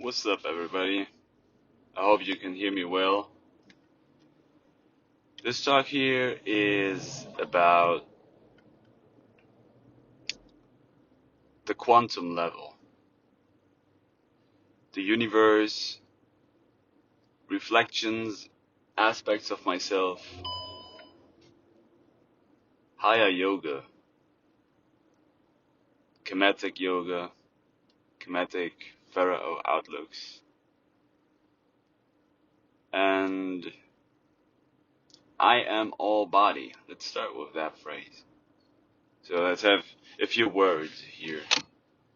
What's up, everybody? I hope you can hear me well. This talk here is about the quantum level, the universe, reflections, aspects of myself, Haya yoga, Kemetic yoga, Kemetic Pharaoh outlooks, and I am all body. Let's start with that phrase. So let's have a few words here.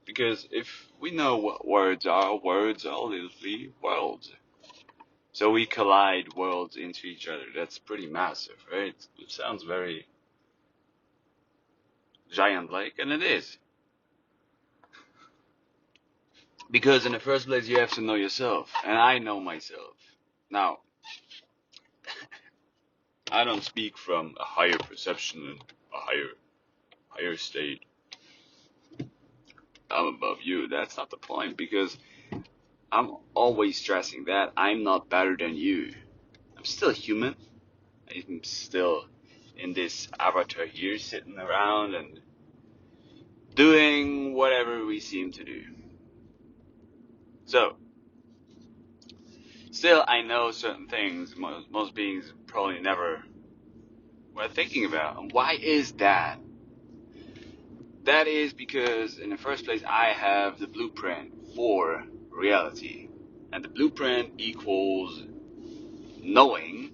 Because if we know what words are literally worlds. So we collide worlds into each other. That's pretty massive, right? It sounds very giant-like, and it is. Because in the first place, you have to know yourself, and I know myself. Now, I don't speak from a higher perception and a higher state. I'm above you. That's not the point, because I'm always stressing that I'm not better than you. I'm still human. I'm still in this avatar here, sitting around and doing whatever we seem to do. So, still, I know certain things most beings probably never were thinking about. And why is that? That is because, in the first place, I have the blueprint for reality. And the blueprint equals knowing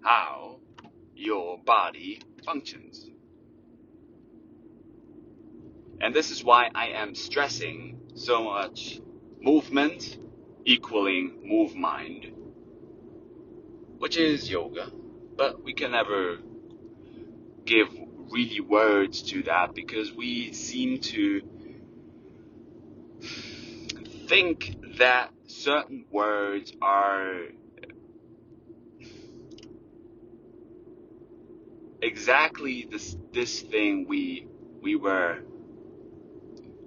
how your body functions. And this is why I am stressing so much movement equaling move mind, which is yoga. But we can never give really words to that because we seem to think that certain words are exactly this thing we were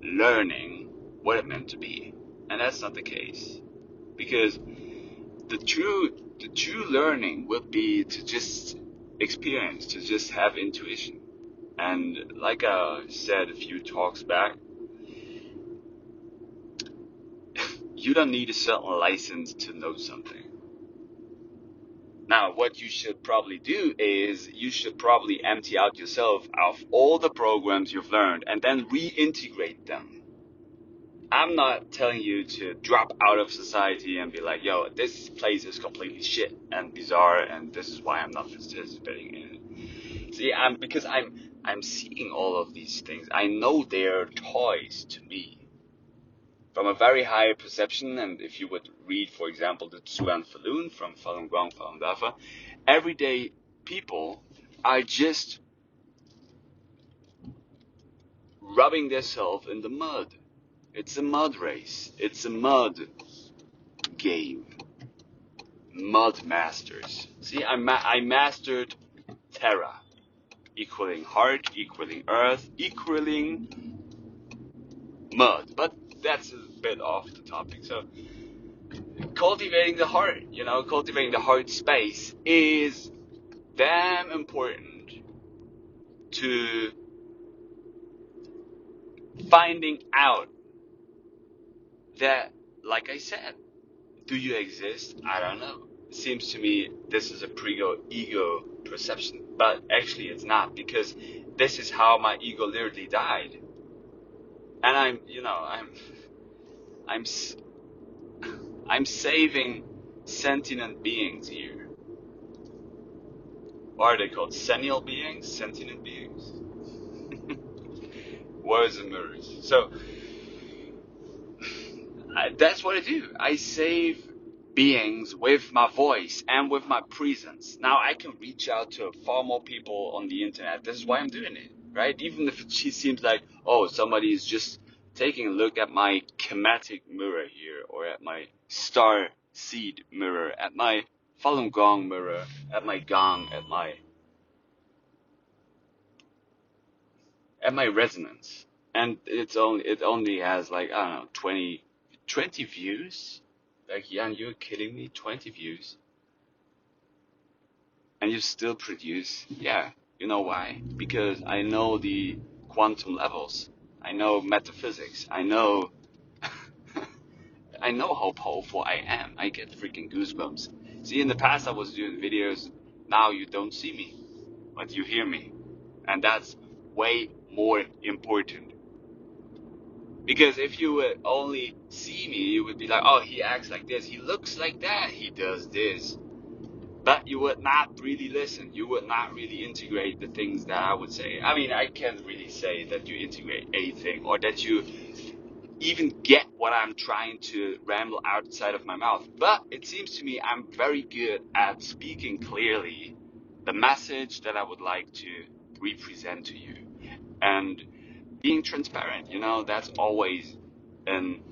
learning what it meant to be. And that's not the case. Because the true learning would be to just experience, to just have intuition. And like I said a few talks back, you don't need a certain license to know something. Now, what you should probably do is you should probably empty out yourself of all the programs you've learned and then reintegrate them. I'm not telling you to drop out of society and be like, yo, this place is completely shit and bizarre and this is why I'm not participating in it. See, I'm seeing all of these things. I know they're toys to me. From a very high perception, and if you would read, for example, the Tzuan Falun from Falun Gong, Falun Dafa, everyday people are just rubbing themselves in the mud. It's a mud race. It's a mud game. Mud masters. See, I mastered Terra, equaling heart, equaling earth, equaling mud. But that's a bit off the topic. So, cultivating the heart, cultivating the heart space is damn important to finding out that, like I said, do you exist? I don't know. It seems to me this is a ego perception, but actually it's not, because this is how my ego literally died. And I'm saving sentient beings here. What are they called? Sentient beings? Sentient beings? Words and mirrors. So, that's what I do. I save beings with my voice and with my presence. Now I can reach out to far more people on the internet. This is why I'm doing it, right? Even if it seems like, oh, somebody is just taking a look at my chematic mirror here, or at my star seed mirror, at my Falun Gong mirror, at my gong, at my resonance. And it only has, like, I don't know, 20 views. Like, Jan, you're kidding me? 20 views? And you still produce? Yeah, you know why? Because I know the quantum levels. I know metaphysics. I know I know how powerful I am. I get freaking goosebumps. See, in the past I was doing videos. Now you don't see me, but you hear me. And that's way more important. Because if you would only see me, you would be like, oh, he acts like this, he looks like that, he does this. But you would not really listen. You would not really integrate the things that I would say. I mean, I can't really say that you integrate anything or that you even get what I'm trying to ramble outside of my mouth. But it seems to me I'm very good at speaking clearly the message that I would like to represent to you. And being transparent, that's always an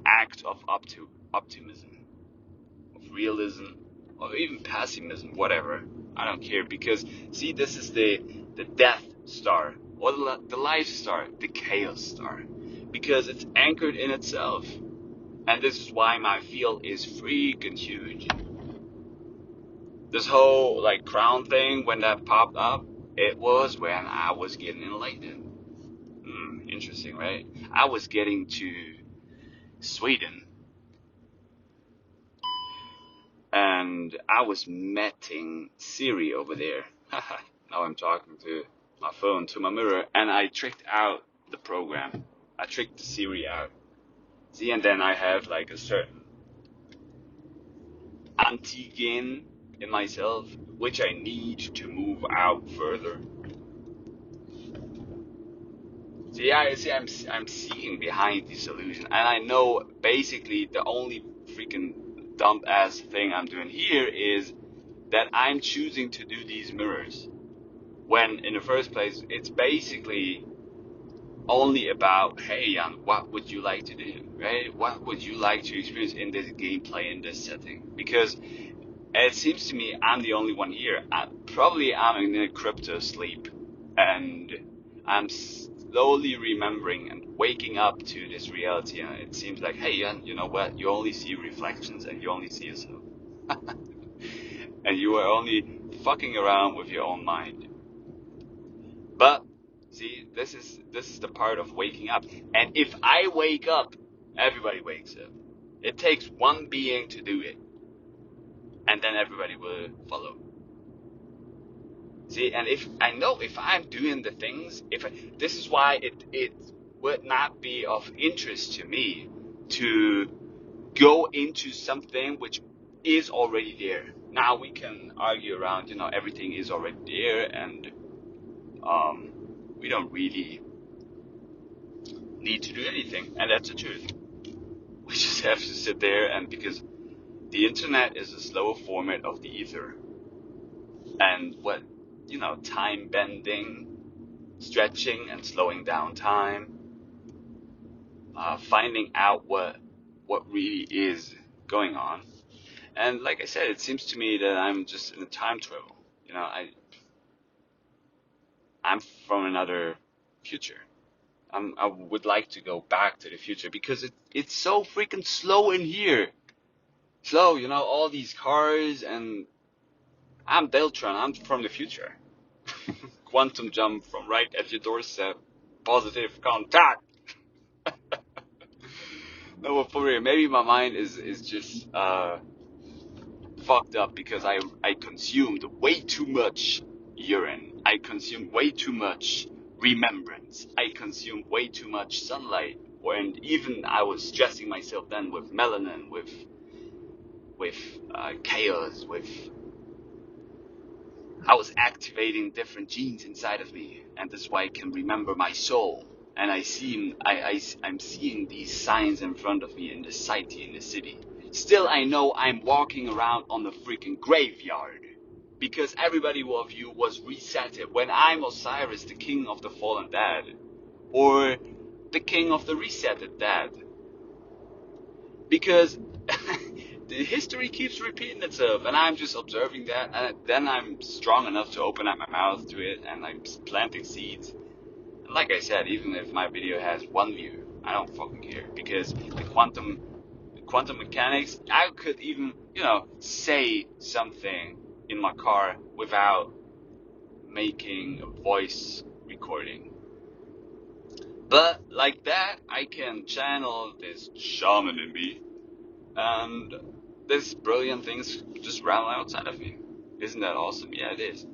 act of optimism, of realism, or even pessimism, whatever. I don't care, because see, this is the Death Star, or the Life Star, the Chaos Star, because it's anchored in itself. And this is why my field is freaking huge. This whole like crown thing, when that popped up, it was when I was getting enlightened. Interesting, right? I was getting to Sweden, and I was meeting Siri over there. Now I'm talking to my phone, to my mirror, and I tricked out the program. I tricked the Siri out. See, and then I have like a certain antigen in myself, which I need to move out further. I'm seeing behind this illusion, and I know basically the only freaking dumb ass thing I'm doing here is that I'm choosing to do these mirrors, when in the first place it's basically only about, hey Jan, what would you like to do, right? What would you like to experience in this gameplay, in this setting? Because it seems to me I'm the only one here. I'm in a crypto sleep, and I'm slowly remembering and waking up to this reality, and it seems like, hey Jan, you know what? You only see reflections, and you only see yourself. And you are only fucking around with your own mind. But see, this is the part of waking up. And if I wake up, everybody wakes up. It takes one being to do it, and then everybody will follow. See, and if I'm doing the things, this is why it would not be of interest to me to go into something which is already there. Now we can argue around, everything is already there, and we don't really need to do anything, and that's the truth. We just have to sit there, and because the internet is a slower format of the ether, and time bending, stretching and slowing down time, finding out what really is going on. And like I said, it seems to me that I'm just in a time travel. I'm from another future. I would like to go back to the future because it's so freaking slow in here. Slow, all these cars, and I'm Deltron. I'm from the future. Quantum jump from right at your doorstep. Positive contact. No, but for real, maybe my mind is just fucked up because I consumed way too much urine. I consumed way too much remembrance. I consumed way too much sunlight. And even I was stressing myself then with melanin, with chaos, I was activating different genes inside of me, and that's why I can remember my soul. And I'm seeing these signs in front of me in the city, in the city. Still, I know I'm walking around on the freaking graveyard, because everybody of you was resetted. When I'm Osiris, the king of the fallen dead, or the king of the resetted dead, because the history keeps repeating itself, and I'm just observing that, and then I'm strong enough to open up my mouth to it, and I'm planting seeds. And like I said, even if my video has one view, I don't fucking care, because the quantum mechanics, I could even, say something in my car without making a voice recording. But like that, I can channel this shaman in me, and this brilliant things just run outside of me. Isn't that awesome? Yeah, it is.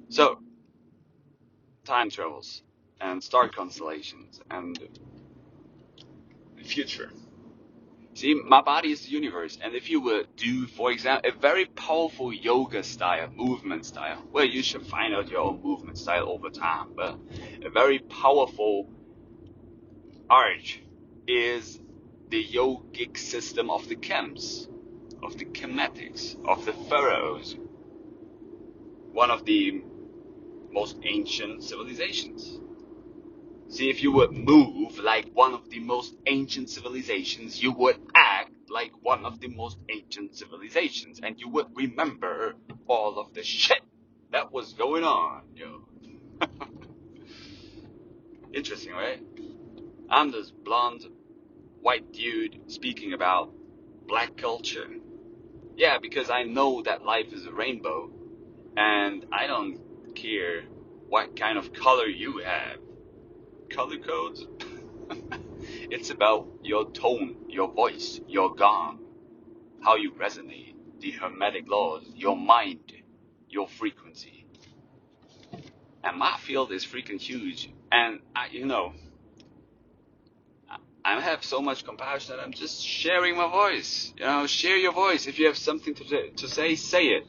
So, time travels, and star constellations, and the future. See, my body is the universe, and if you would do, for example, a very powerful yoga style, movement style, well, you should find out your own movement style over time, but a very powerful art is the yogic system of the chems, of the chematics, of the pharaohs, one of the most ancient civilizations. See, if you would move like one of the most ancient civilizations, you would act like one of the most ancient civilizations, and you would remember all of the shit that was going on, yo. Interesting, right? I'm this blonde, white dude speaking about black culture. Yeah, because I know that life is a rainbow, and I don't care what kind of color you have. Color codes. It's about your tone, your voice, your gong, how you resonate, the hermetic laws, your mind, your frequency. And my field is freaking huge. And I have so much compassion that I'm just sharing my voice. Share your voice. If you have something to say it.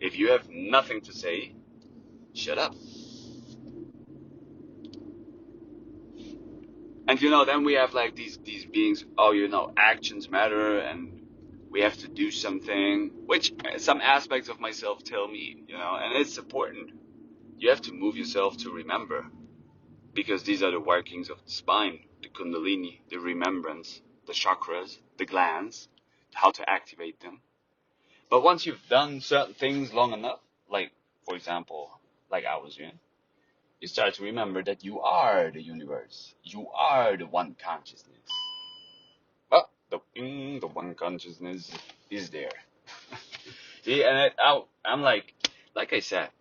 If you have nothing to say, shut up. And then we have like these beings, actions matter, and we have to do something, which some aspects of myself tell me, and it's important. You have to move yourself to remember, because these are the workings of the spine, the kundalini, the remembrance, the chakras, the glands, how to activate them. But once you've done certain things long enough, like, for example, like I was doing, you start to remember that you are the universe. You are the one consciousness. But the one consciousness is there. See, and I'm like I said,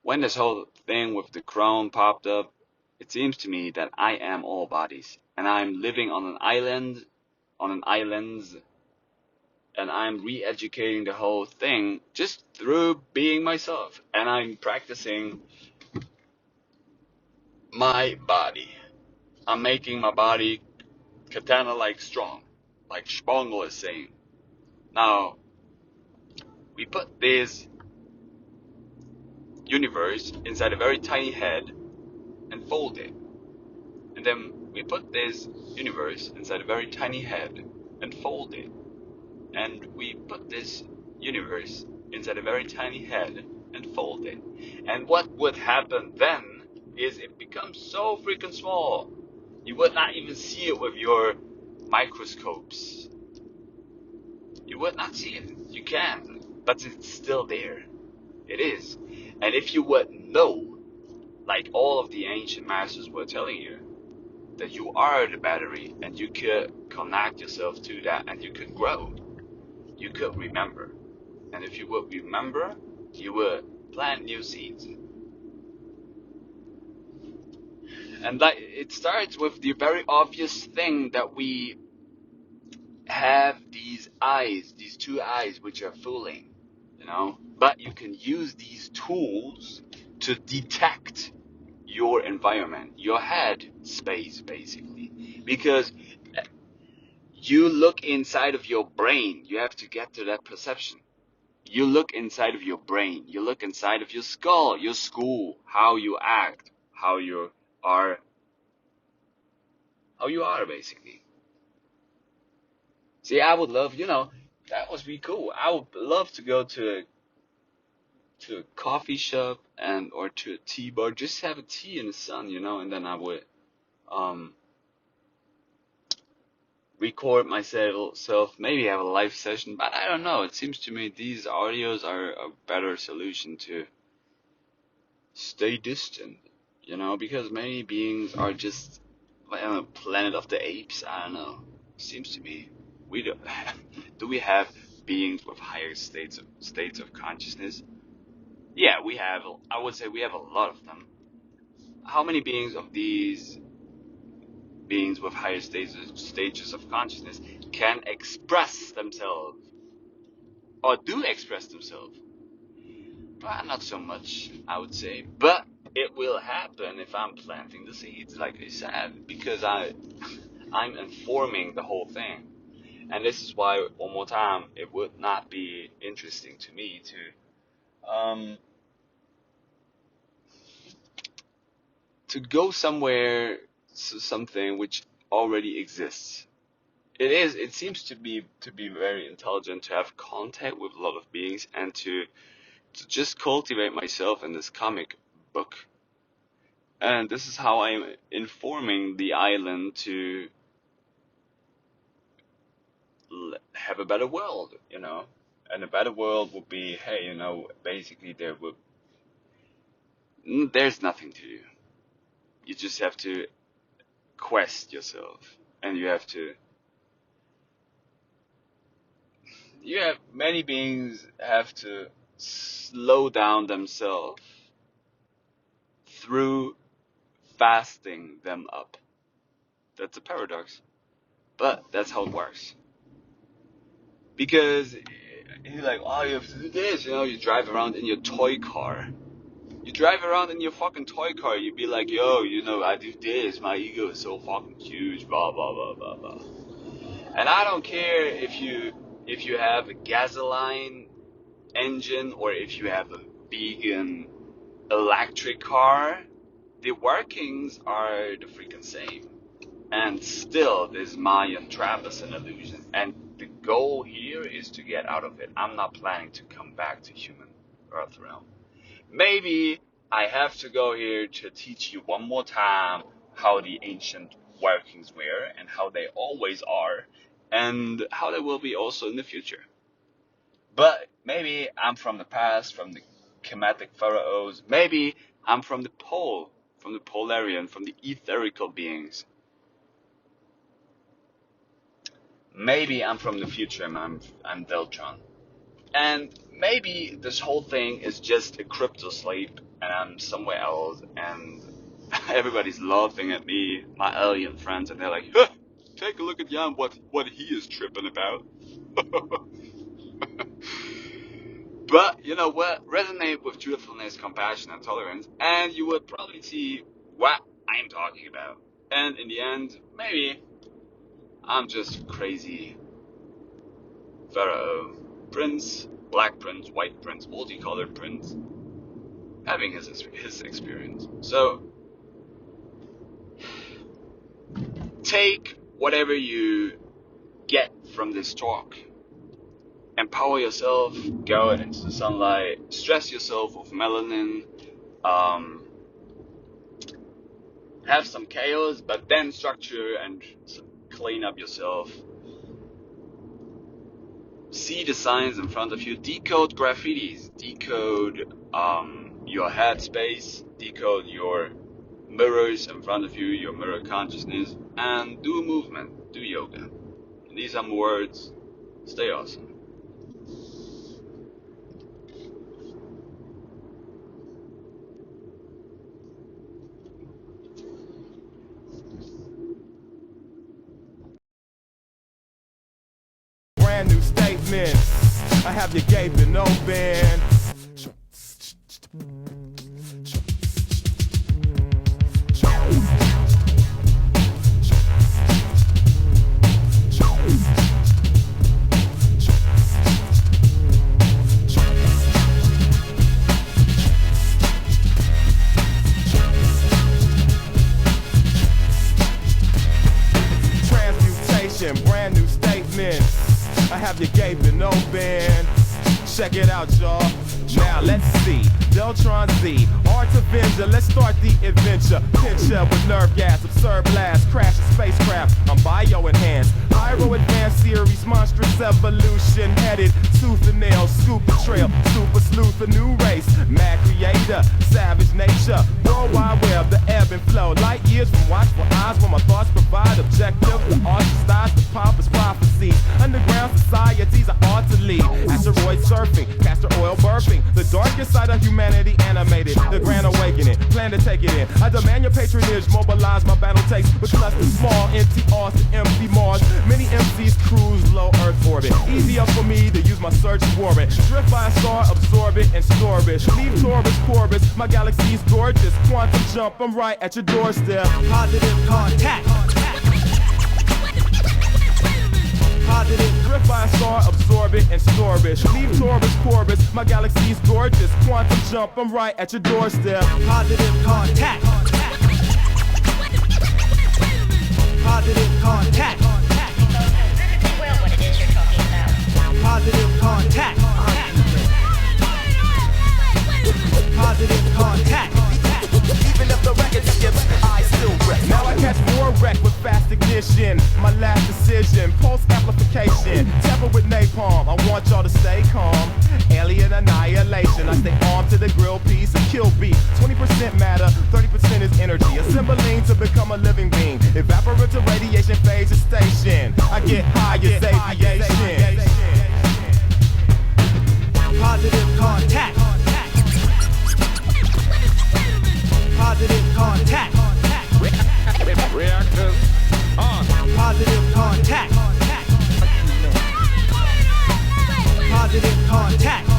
when this whole thing with the crown popped up, it seems to me that I am all bodies, and I'm living on an island, and I'm re-educating the whole thing just through being myself, and I'm practicing my body. I'm making my body katana-like strong, like Spongler is saying. Now, we put this universe inside a very tiny head and fold it. And then we put this universe inside a very tiny head and fold it. And we put this universe inside a very tiny head and fold it. And what would happen then is it becomes so freaking small. You would not even see it with your microscopes. You would not see it. You can't. But it's still there. It is. And if you would know, like all of the ancient masters were telling you, that you are the battery, and you could connect yourself to that, and you could grow. You could remember. And if you would remember, you would plant new seeds. And it starts with the very obvious thing that we have these eyes, these two eyes, which are fooling, But you can use these tools to detect your environment, your head space, basically. Because you look inside of your brain, you have to get to that perception. You look inside of your brain, you look inside of your skull, your school, how you act, how you are basically. See, I would love, that was really cool. I would love to go to a coffee shop or to a tea bar, just have a tea in the sun, and then I would record myself, maybe have a live session, but I don't know. It seems to me these audios are a better solution to stay distant, because many beings are just on a planet of the apes. I don't know. seems to me we don't do we have beings with higher states of consciousness? Yeah, we have. I would say we have a lot of them. How many beings of these beings with higher stages of consciousness can express themselves or do express themselves? Well, not so much, I would say, but it will happen if I'm planting the seeds, like I said, because I'm informing the whole thing. And this is why, one more time, it would not be interesting to me to go somewhere to something which already exists. It seems to be very intelligent to have contact with a lot of beings and to just cultivate myself in this comic book. And this is how I'm informing the island to have a better world, And a better world would be, hey, basically there's nothing to do. You just have to quest yourself, and many beings have to slow down themselves through fasting them up. That's a paradox, but that's how it works. Because you're like, oh, you have to do this, you drive around in your toy car. You drive around in your fucking toy car, you'd be like, yo, I do this, my ego is so fucking huge, blah, blah, blah, blah, blah. And I don't care if you have a gasoline engine or if you have a vegan electric car, the workings are the freaking same. And still, this Mayan trap is an illusion. And the goal here is to get out of it. I'm not planning to come back to human Earth realm. Maybe I have to go here to teach you one more time how the ancient workings were and how they always are and how they will be also in the future. But maybe I'm from the past, from the Kemetic pharaohs. Maybe I'm from the pole, from the Polarian, from the etherical beings. Maybe I'm from the future and I'm Deltron. And maybe this whole thing is just a crypto sleep and I'm somewhere else and everybody's laughing at me, my alien friends, and they're like, huh, take a look at Jan, what he is tripping about. But you know what? Resonate with truthfulness, compassion, and tolerance, and you would probably see what I'm talking about. And in the end, maybe I'm just crazy pharaoh, prince, black prince, white prince, multicolored prince, having his experience. So take whatever you get from this talk. Empower yourself, go into the sunlight, stress yourself with melanin, have some chaos, but then structure and clean up yourself. See the signs in front of you, decode graffitis, decode your headspace, decode your mirrors in front of you, your mirror consciousness, and do a movement, do yoga. And these are my words. Stay awesome. Brand new statement. I have your gaping open. Transmutation, brand new statement. I have your gaping open. Check it out, y'all. Now let's see. Deltron Z, Art Avenger. Let's start the adventure. Pincher with nerve gas, absurd blast, crash a spacecraft. I'm bio-enhanced. Pyro advanced series, monstrous evolution. Headed tooth and nail, scoop the trail. Super sleuth, a new race. Mad creator, savage nature. World Wide Web, the ebb and flow. Light years from watchful eyes when my thoughts provide objective. The ostracize the pop rapidly. Asteroid surfing, castor oil burping, the darkest side of humanity animated. The grand awakening, plan to take it in. I demand your patronage, mobilize my battle takes with clusters small, empty R's to empty Mars. Many MCs cruise low Earth orbit. Easier for me to use my search warrant. Drift by a star, absorb it and store it. Leave Taurus, Corvus, my galaxy's gorgeous. Quantum jump, I'm right at your doorstep. Positive contact. Positive, drift by a star, absorb it and store it. Leave Taurus, Corvus, my galaxy's gorgeous. Quantum jump, I'm right at your doorstep. Positive contact. Positive contact. Well, what it is you're talking about. Positive contact. Positive contact. Even if the record skips, I still rest. Now I catch more wreck with fast ignition. My last decision, pulse amplification. Temper with napalm, I want y'all to stay calm. Alien annihilation, I stay armed to the grill piece, a kill beat. 20% matter, 30% is energy. Assembling to become a living being. Evaporate to radiation phase of station. I get high as aviation. Positive contact. Positive contact. Reactors on. Positive contact. Positive contact.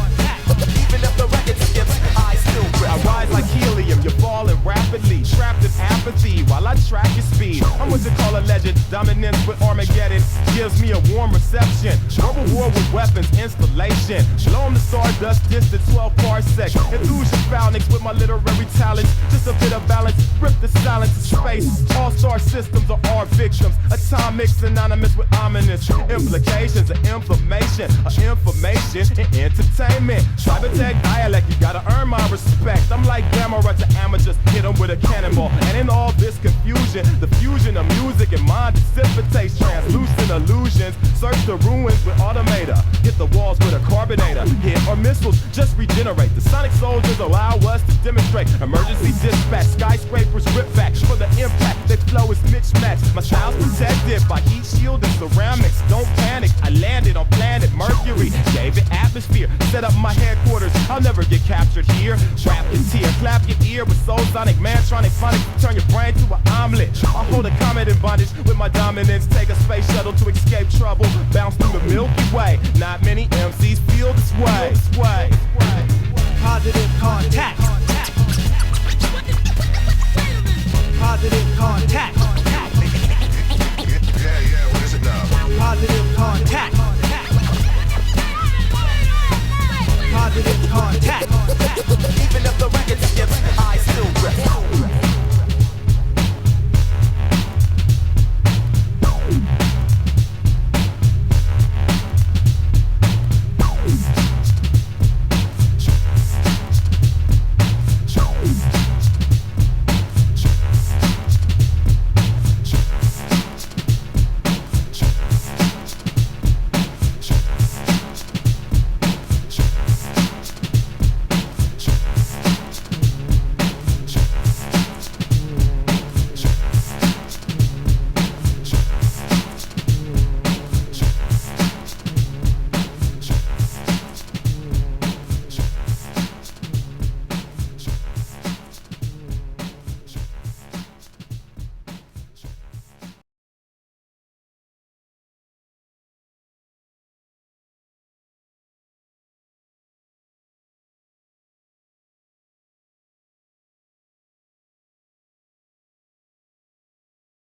Even if the record skips, I still I rest. rise like helium, you're falling rapidly. Trapped in apathy while I track your speed. I'm what you call a legend. Dominance with Armageddon gives me a warm reception. Verbal war with weapons installation. Blow on the stardust distance 12 parsecs. Illusion phalanx with my literary talents. Just a bit of balance. Rip the silence of space. All-star systems are our victims. Atomic synonymous with ominous implications of information. And entertainment. Cybertech dialect, you gotta earn my respect. I'm like Gamma to amateurs, hit them with a cannonball. And in all this confusion, the fusion of music and mind dissipates translucent illusions. Search the ruins with automator. Hit the walls with a carbonator. Hit or missiles, just regenerate. The sonic soldiers allow us to demonstrate. Emergency dispatch, skyscrapers rip back for the impact. Their flow is mismatched. My style's protected by heat shield and ceramics. Don't panic, I landed on planet Mercury. Gave it atmosphere, set up my headquarters. I'll never get captured here. Rap your tear, clap your ear with soul sonic, mantronic phonics. Turn your brain to an omelet. I'll hold a comet in bondage with my dominance. Take a space shuttle to escape trouble. Bounce through the Milky Way. Not many MCs feel this way. Positive contact. Positive contact.